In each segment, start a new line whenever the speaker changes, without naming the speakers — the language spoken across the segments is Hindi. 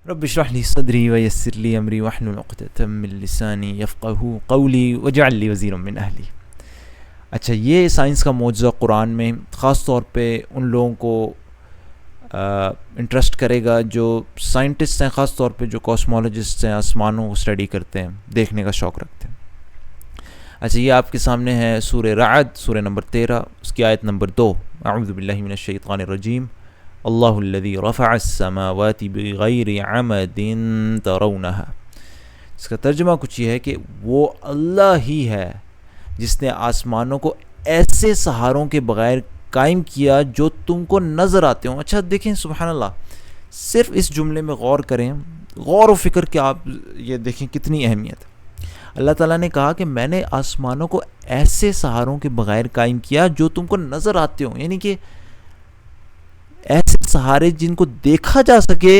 रब्बि इश्रह ली सदरी व यस्सिर ली अमरी वहलुल उक़दतम मिन लिसानी यफ़क़हू क़ौली वजअल ली वज़ीरम मिन अहली। अच्छा, ये साइंस का मौजज़ा कुरान में ख़ास तौर पे उन लोगों को इंटरेस्ट करेगा जो साइंटिस्ट हैं, ख़ास तौर पे जो कॉस्मोलॉजिस्ट हैं, आसमानों को स्टडी करते हैं, देखने का शौक़ रखते हैं। अच्छा, ये आपके सामने है सूरह रअद, सूरह नंबर 13, उसकी आयत नंबर 2। अऊज़ु बिल्लाहि मिनश शैतानिर रजीम। अल्लाहुल्लज़ी रफ़अस-समावाति बिग़ैरि अमदिन तरौनहा। इसका तर्जुमा कुछ ये है कि वो अल्लाह ही है जिसने आसमानों को ऐसे सहारों के बग़ैर कायम किया जो तुमको नज़र आते हों। अच्छा देखें, सुबहान अल्लाह, सिर्फ इस जुमले में गौर करें, गौर व फ़िक्र के आप ये देखें कितनी अहमियत है। अल्लाह ताला ने कहा कि मैंने आसमानों को ऐसे सहारों के बग़ैर कायम किया जो तुमको नज़र आते हों, यानी कि ऐसे सहारे जिनको देखा जा सके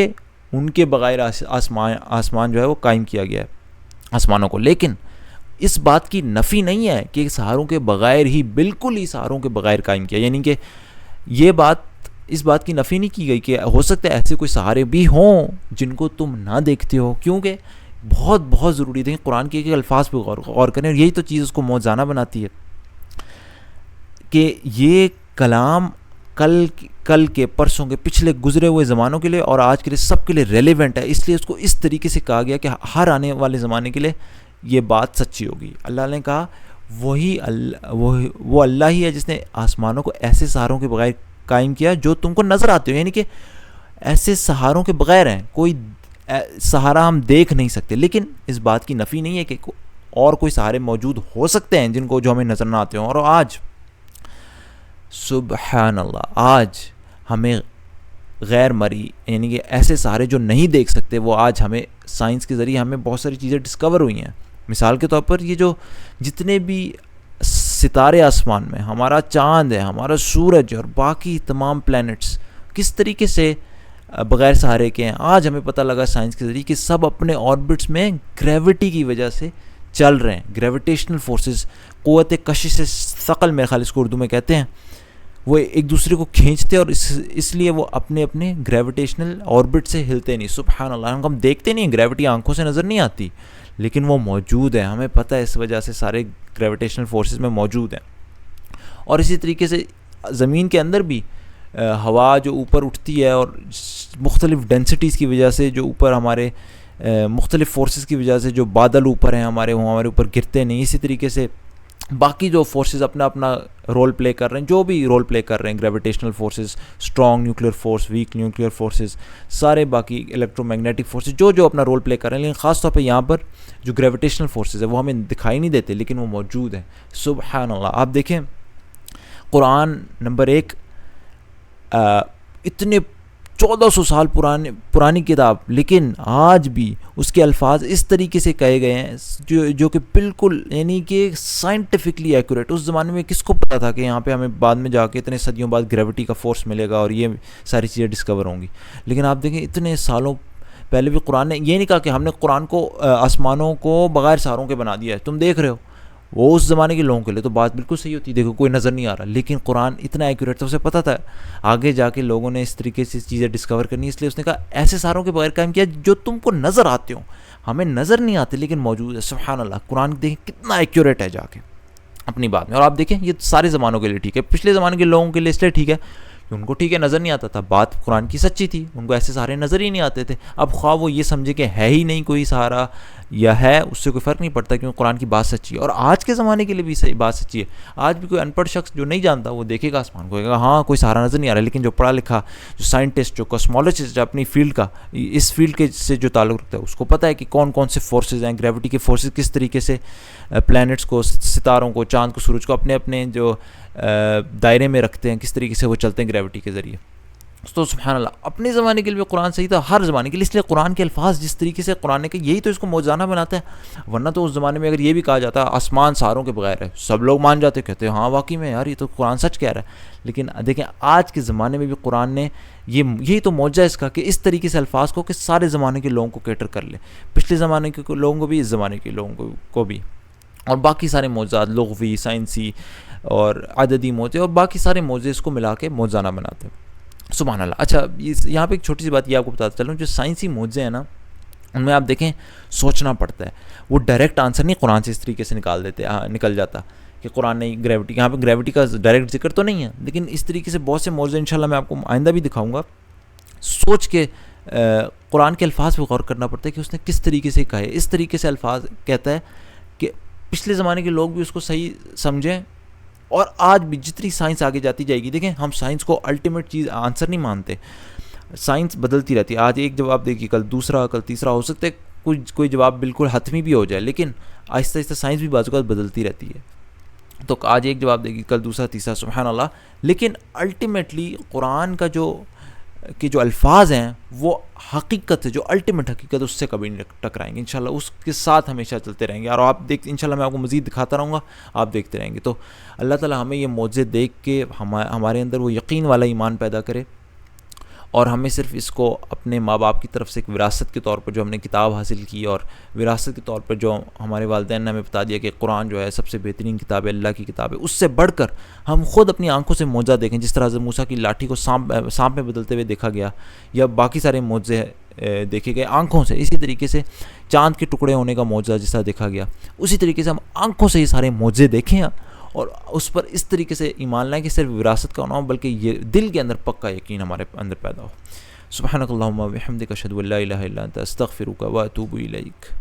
उनके बग़ैर आसमान जो है वो कायम किया गया है आसमानों को। लेकिन इस बात की नफ़ी नहीं है कि सहारों के बग़ैर ही, बिल्कुल ही सहारों के बग़ैर कायम किया, यानी कि इस बात की नफ़ी नहीं की गई कि हो सकता है ऐसे कोई सहारे भी हों जिनको तुम ना देखते हो, क्योंकि बहुत बहुत ज़रूरी है। कुरान के अल्फाज पर गौर करें, और यही तो चीज़ उसको मौज़ाना बनाती है कि ये कलाम कल के, परसों के, पिछले गुजरे हुए ज़मानों के लिए और आज के लिए, सब के लिए रेलेवेंट है। इसलिए उसको इस तरीके से कहा गया कि हर आने वाले ज़माने के लिए ये बात सच्ची होगी। अल्लाह ने कहा वो अल्लाह ही है जिसने आसमानों को ऐसे सहारों के बग़ैर कायम किया जो तुमको नज़र आते हो, यानी कि ऐसे सहारों के बग़ैर हैं, कोई सहारा हम देख नहीं सकते। लेकिन इस बात की नफ़ी नहीं है कि और कोई सहारे मौजूद हो सकते हैं जिनको जो हमें नज़र ना आते हों। और आज सुबहान अल्लाह, आज हमें गैर मरी, यानी कि ऐसे सहारे जो नहीं देख सकते, वो आज हमें साइंस के ज़रिए हमें बहुत सारी चीज़ें डिस्कवर हुई हैं। मिसाल के तौर पर ये जो जितने भी सितारे आसमान में, हमारा चाँद है, हमारा सूरज और बाकी तमाम प्लैनेट्स किस तरीके से बग़ैर सहारे के हैं, आज हमें पता लगा साइंस के ज़रिए कि सब अपने ऑर्बिट्स में ग्रेविटी की वजह से चल रहे हैं। ग्रेविटेशनल फोर्सेस, क़ुव्वत कशिश सक़ल, मेरे ख़्याल इसको उर्दू में कहते हैं, वो एक दूसरे को खींचते और इसलिए वो अपने अपने ग्रेविटेशनल ऑर्बिट से हिलते नहीं। सुबहान अल्लाह, हम देखते नहीं, ग्रेविटी आंखों से नज़र नहीं आती, लेकिन वो मौजूद है, हमें पता है, इस वजह से सारे ग्रेविटेशनल फोर्सेस में मौजूद हैं। और इसी तरीके से ज़मीन के अंदर भी हवा जो ऊपर उठती है और मुख्तलिफ़ डेंसिटीज़ की वजह से, जो ऊपर हमारे मुख्तलिफ़ फोर्सेस की वजह से जो बादल ऊपर हैं हमारे, वो हमारे ऊपर गिरते नहीं। इसी तरीके से बाकी जो फोर्सेस अपना अपना रोल प्ले कर रहे हैं, जो भी रोल प्ले कर रहे हैं, gravitational forces, strong nuclear force, weak nuclear forces, सारे बाकी इलेक्ट्रोमैग्नेटिक फोर्सेस जो अपना रोल प्ले कर रहे हैं। लेकिन ख़ास तौर पे यहाँ पर जो ग्रेविटेशनल फोर्सेस है वो हमें दिखाई नहीं देते, लेकिन वो मौजूद हैं। सुबहान अल्लाह, आप देखें कुरान नंबर 1, इतने 1400 साल पुरानी किताब, लेकिन आज भी उसके अल्फाज इस तरीके से कहे गए हैं जो कि बिल्कुल, यानी कि साइंटिफिकली एक्यूरेट। उस ज़माने में किसको पता था कि यहाँ पे हमें बाद में जाके इतने सदियों बाद ग्रेविटी का फोर्स मिलेगा और ये सारी चीज़ें डिस्कवर होंगी। लेकिन आप देखें, इतने सालों पहले भी कुरान ने ये नहीं कहा कि हमने कुरान को, आसमानों को बग़ैर सहारों के बना दिया है। तुम देख रहे हो, वो उस ज़माने के लोगों के लिए तो बात बिल्कुल सही होती, देखो कोई नज़र नहीं आ रहा, लेकिन कुरान इतना एक्यूरेट था, उसे पता था आगे जाके लोगों ने इस तरीके से चीज़ें डिस्कवर करनी, इसलिए उसने कहा ऐसे सहारों के बगैर कायम किया जो तुमको नज़र आते हो, हमें नज़र नहीं आते लेकिन मौजूद है। सुभान अल्लाह, कुरान देखें कितना एक्यूरेट है जाके अपनी बात में। और आप देखें, ये सारे ज़मानों के लिए ठीक है, पिछले ज़माने के लोगों के लिए इसलिए ठीक है कि उनको ठीक है नज़र नहीं आता था, बात कुरान की सच्ची थी, उनको ऐसे सहारे नज़र ही नहीं आते थे। अब ख्वाह वो ये समझे कि है ही नहीं कोई सहारा या है, उससे कोई फ़र्क नहीं पड़ता, क्योंकि कुरान की बात सच्ची है। और आज के ज़माने के लिए भी सही बात सच्ची है। आज भी कोई अनपढ़ शख्स जो नहीं जानता, वो देखेगा आसमान को, कहेगा हाँ कोई सहारा नज़र नहीं आ रहा, लेकिन जो पढ़ा लिखा, जो साइंटिस्ट, जो कॉस्मोलॉजिस्ट, अपनी फील्ड का, इस फील्ड के से जो ताल्लुक़ रखता है, उसको पता है कि कौन कौन से फोर्सेज हैं, ग्रेविटी के फोर्सेज किस तरीके से प्लैनेट्स को, सितारों को, चाँद को, सूरज को अपने अपने जो दायरे में रखते हैं, किस तरीके से वो चलते हैं ग्रेविटी के ज़रिए। तो सुभान अल्लाह, अपने ज़माने के लिए कुरान सही था, हर ज़माने के लिए। इसलिए कुरान के अल्फाज जिस तरीके से कुरान ने, यही तो इसको मौज़ाना बनाता है। वरना तो उस ज़माने में अगर ये भी कहा जाता आसमान सहारों के बगैर है, सब लोग मान जाते, कहते हाँ वाकई में यार ये तो कुरान सच कह रहा है। लेकिन देखें, आज के ज़माने में भी कुरान ने यही तो मौज़ा है इसका कि इस तरीके से अल्फाज को कि सारे ज़माने के लोगों को कैटर कर ले, पिछले ज़माने के लोगों को भी, इस ज़माने के लोगों को भी, और बाकी सारे मौज़ात, लुग़वी, साइंसी और अददी मौज़े और बाकी सारे मौज़े इसको मिला के मौज़ाना बनाते हैं। सुभान अल्लाह। अच्छा, यहाँ पे एक छोटी सी बात ये आपको बताता चलूँ, जो साइंसी मोज़े हैं ना, उनमें आप देखें सोचना पड़ता है। वो डायरेक्ट आंसर नहीं कुरान से इस तरीके से निकल जाता कि कुरान ने ग्रेविटी, यहाँ पे ग्रेविटी का डायरेक्ट जिक्र तो नहीं है, लेकिन इस तरीके से बहुत से मौज़े इंशाल्लाह मैं आपको आइंदा भी दिखाऊंगा। सोच के कुरान के अल्फाज पर गौर करना पड़ता है कि उसने किस तरीके से कहे। इस तरीके से अल्फाज कहता है कि पिछले ज़माने के लोग भी उसको सही समझें, और आज भी जितनी साइंस आगे जाती जाएगी, देखें हम साइंस को अल्टीमेट चीज़ आंसर नहीं मानते, साइंस बदलती रहती है। आज एक जवाब देखिए, कल दूसरा, कल तीसरा, हो सकता है कोई जवाब बिल्कुल हतमी भी हो जाए, लेकिन आहिस्ता आहिस्ता साइंस भी बाज़ बदलती रहती है। तो आज एक जवाब देगी, कल दूसरा, तीसरा, सुभान अल्लाह। लेकिन अल्टीमेटली कुरान का जो अल्फाज हैं वो हकीकत है, जो अल्टीमेट हकीकत, उससे कभी नहीं टकराएंगे इंशाल्लाह, उसके साथ हमेशा चलते रहेंगे। और आप इंशाल्लाह मैं आपको मज़ीद दिखाता रहूँगा, आप देखते रहेंगे। तो अल्लाह ताला हमें ये मौज़े देख के हमारे अंदर वो यकीन वाला ईमान पैदा करे, और हमें सिर्फ इसको अपने माँ बाप की तरफ से एक विरासत के तौर पर जो हमने किताब हासिल की, और विरासत के तौर पर जो हमारे वालिदैन ने हमें बता दिया कि कुरान जो है सबसे बेहतरीन किताब है, अल्लाह की किताब है, उससे बढ़कर हम खुद अपनी आंखों से मौजा देखें। जिस तरह से मूसा की लाठी को सांप में बदलते हुए देखा गया, या बाकी सारे मौजे देखे गए आंखों से, इसी तरीके से चाँद के टुकड़े होने का मौजा जिस तरह देखा गया, उसी तरीके से हम आंखों से ये सारे मौजे देखें और उस पर इस तरीके से ईमान लाएं कि सिर्फ विरासत का ना हो, बल्कि ये दिल के अंदर पक्का यकीन हमारे अंदर पैदा हो। सुब्हानकल्लाहुम्मा व बिहम्दिका अशहदु अल्ला इलाहा इल्ला अंता अस्तगफिरुका व अतूबु इलैक।